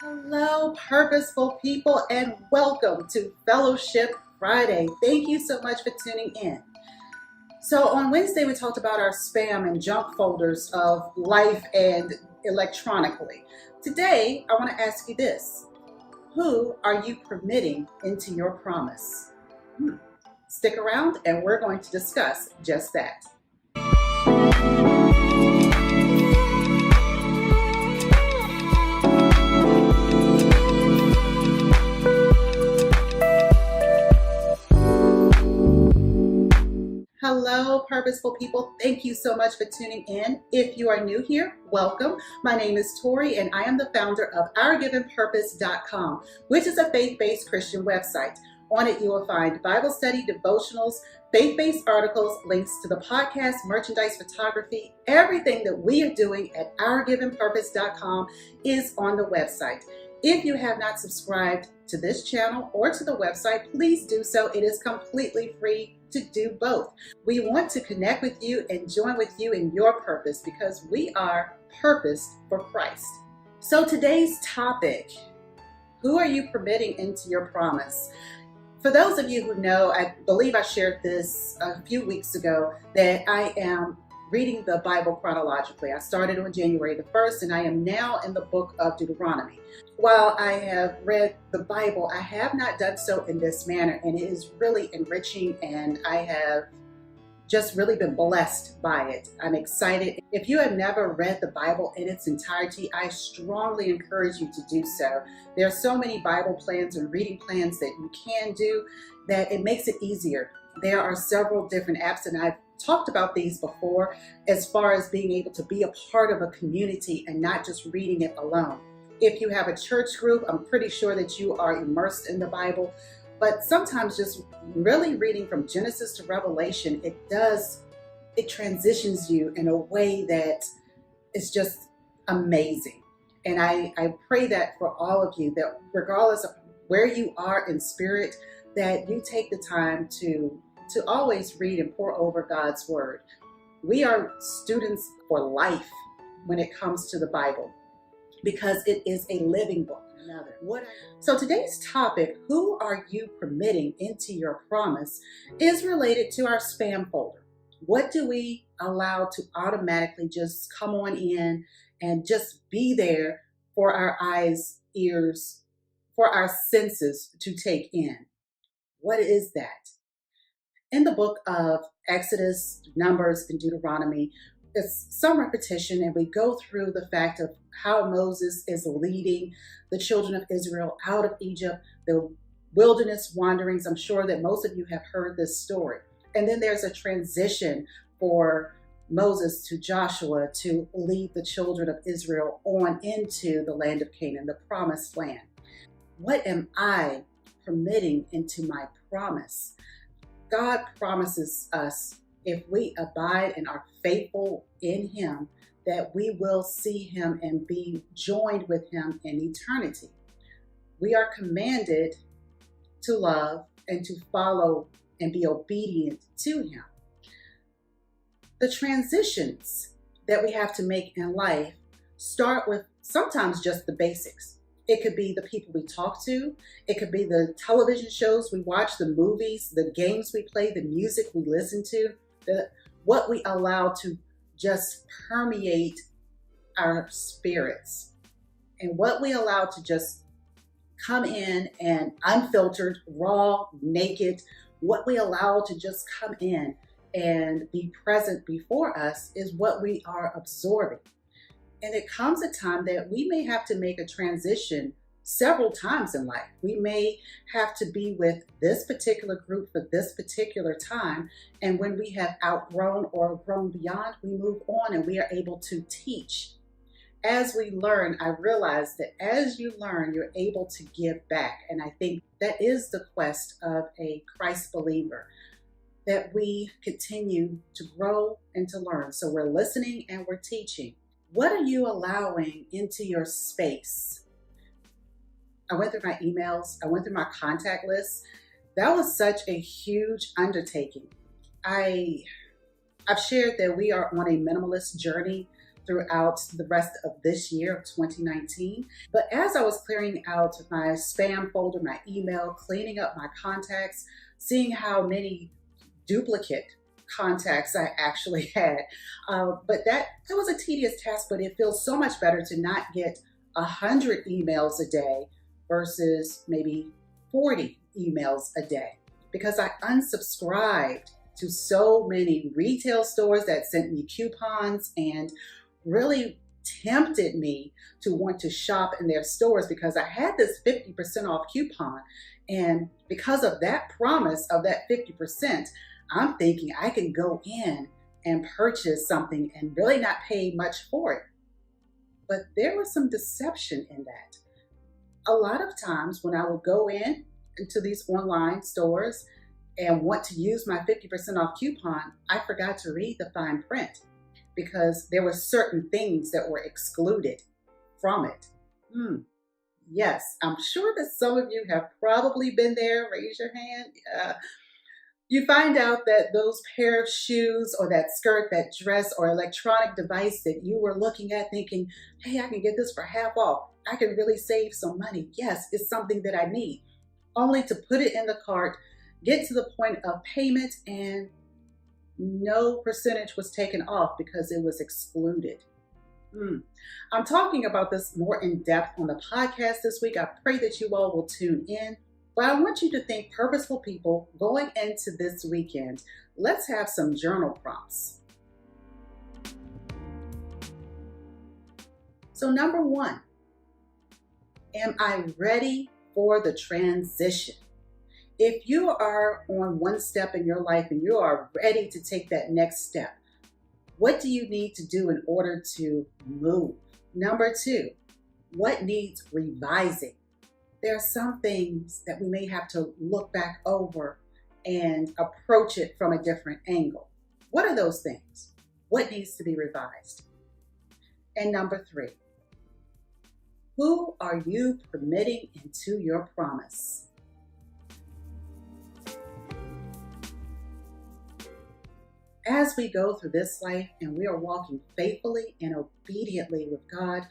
Hello, purposeful people, and welcome to Fellowship Friday. Thank you so much for tuning in. So, on Wednesday, we talked about our spam and junk folders of life and electronically. Today, I want to ask you this: who are you permitting into your promise? Stick around, and we're going to discuss just that. Hello, purposeful people. Thank you so much for tuning in. If you are new here, welcome. My name is Torrie, and I am the founder of OurGivenPurpose.com, which is a faith-based Christian website. On it, you will find Bible study, devotionals, faith-based articles, links to the podcast, merchandise, photography. Everything that we are doing at OurGivenPurpose.com is on the website. If you have not subscribed to this channel or to the website, please do so. It is completely free to do both. We want to connect with you and join with you in your purpose because we are purposed for Christ. So today's topic, who are you permitting into your promise? For those of you who know, I believe I shared this a few weeks ago, that I am reading the Bible chronologically. I started on January the 1st, and I am now in the book of Deuteronomy. While I have read the Bible, I have not done so in this manner, and it is really enriching, and I have just really been blessed by it. I'm excited. If you have never read the Bible in its entirety, I strongly encourage you to do so. There are so many Bible plans and reading plans that you can do that it makes it easier. There are several different apps, and I've talked about these before as far as being able to be a part of a community and not just reading it alone. If you have a church group, I'm pretty sure that you are immersed in the Bible, but sometimes just really reading from Genesis to Revelation, it transitions you in a way that is just amazing. And I pray that for all of you, that regardless of where you are in spirit, that you take the time to always read and pour over God's word. We are students for life when it comes to the Bible because it is a living book. So today's topic, who are you permitting into your promise, is related to our spam folder. What do we allow to automatically just come on in and just be there for our eyes, ears, for our senses to take in? What is that? In the book of Exodus, Numbers, and Deuteronomy, it's some repetition, and we go through the fact of how Moses is leading the children of Israel out of Egypt, the wilderness wanderings. I'm sure that most of you have heard this story. And then there's a transition for Moses to Joshua to lead the children of Israel on into the land of Canaan, the promised land. What am I permitting into my promise? God promises us, if we abide and are faithful in Him, that we will see Him and be joined with Him in eternity. We are commanded to love and to follow and be obedient to Him. The transitions that we have to make in life start with sometimes just the basics. It could be the people we talk to. It could be the television shows we watch, the movies, the games we play, the music we listen to, what we allow to just permeate our spirits, and what we allow to just come in and unfiltered, raw, naked, what we allow to just come in and be present before us is what we are absorbing. And it comes a time that we may have to make a transition several times in life. We may have to be with this particular group for this particular time. And when we have outgrown or grown beyond, we move on and we are able to teach. As we learn, I realize that as you learn, you're able to give back. And I think that is the quest of a Christ believer, that we continue to grow and to learn. So we're listening and we're teaching. What are you allowing into your space? I went through my emails. I went through my contact list. That was such a huge undertaking. I've shared that we are on a minimalist journey throughout the rest of this year of 2019. But as I was clearing out my spam folder, my email, cleaning up my contacts, seeing how many duplicate contacts I actually had. But that was a tedious task, but it feels so much better to not get 100 emails a day versus maybe 40 emails a day, because I unsubscribed to so many retail stores that sent me coupons and really tempted me to want to shop in their stores because I had this 50% off coupon. And because of that promise of that 50%, I'm thinking I can go in and purchase something and really not pay much for it. But there was some deception in that. A lot of times when I would go into these online stores and want to use my 50% off coupon, I forgot to read the fine print because there were certain things that were excluded from it. Yes, I'm sure that some of you have probably been there. Raise your hand. You find out that those pair of shoes or that skirt, that dress or electronic device that you were looking at thinking, hey, I can get this for half off. I can really save some money. Yes, it's something that I need. Only to put it in the cart, get to the point of payment, and no percentage was taken off because it was excluded. I'm talking about this more in depth on the podcast this week. I pray that you all will tune in. But I want you to think purposeful people going into this weekend. Let's have some journal prompts. So number 1, am I ready for the transition? If you are on one step in your life and you are ready to take that next step, what do you need to do in order to move? Number 2, what needs revising? There are some things that we may have to look back over and approach it from a different angle. What are those things? What needs to be revised? And number 3, who are you permitting into your promise? As we go through this life and we are walking faithfully and obediently with God,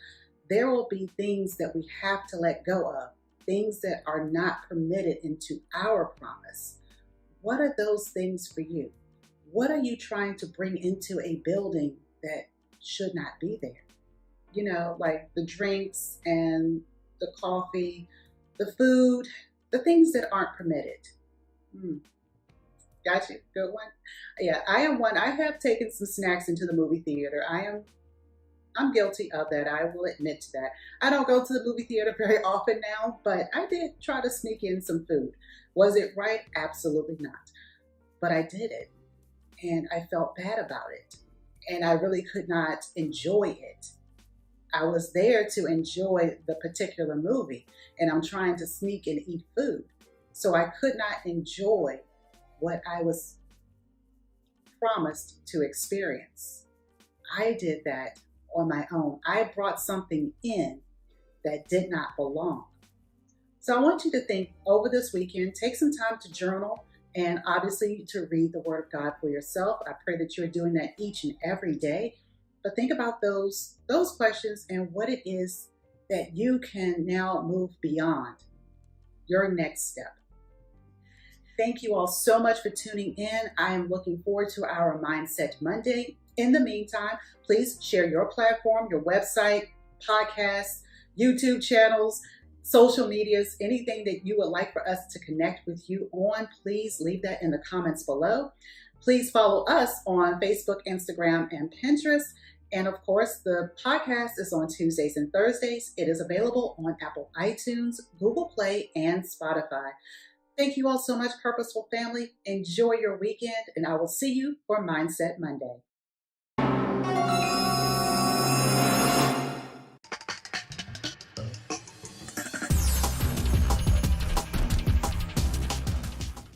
there will be things that we have to let go of, things that are not permitted into our promise. What are those things for you? What are you trying to bring into a building that should not be there? You know, like the drinks and the coffee, the food, the things that aren't permitted. Got you. Good one. Yeah, I am one. I have taken some snacks into the movie theater. I'm guilty of that. I will admit to that. I don't go to the movie theater very often now, but I did try to sneak in some food. Was it right? Absolutely not. But I did it, and I felt bad about it, and I really could not enjoy it. I was there to enjoy the particular movie, and I'm trying to sneak and eat food. So I could not enjoy what I was promised to experience. I did that on my own. I brought something in that did not belong. So I want you to think over this weekend, take some time to journal and obviously to read the Word of God for yourself. I pray that you're doing that each and every day. But think about those questions and what it is that you can now move beyond your next step. Thank you all so much for tuning in. I am looking forward to our Mindset Monday. In the meantime, please share your platform, your website, podcasts, YouTube channels, social medias, anything that you would like for us to connect with you on. Please leave that in the comments below. Please follow us on Facebook, Instagram, and Pinterest. And of course, the podcast is on Tuesdays and Thursdays. It is available on Apple iTunes, Google Play, and Spotify. Thank you all so much, Purposeful family. Enjoy your weekend, and I will see you for Mindset Monday.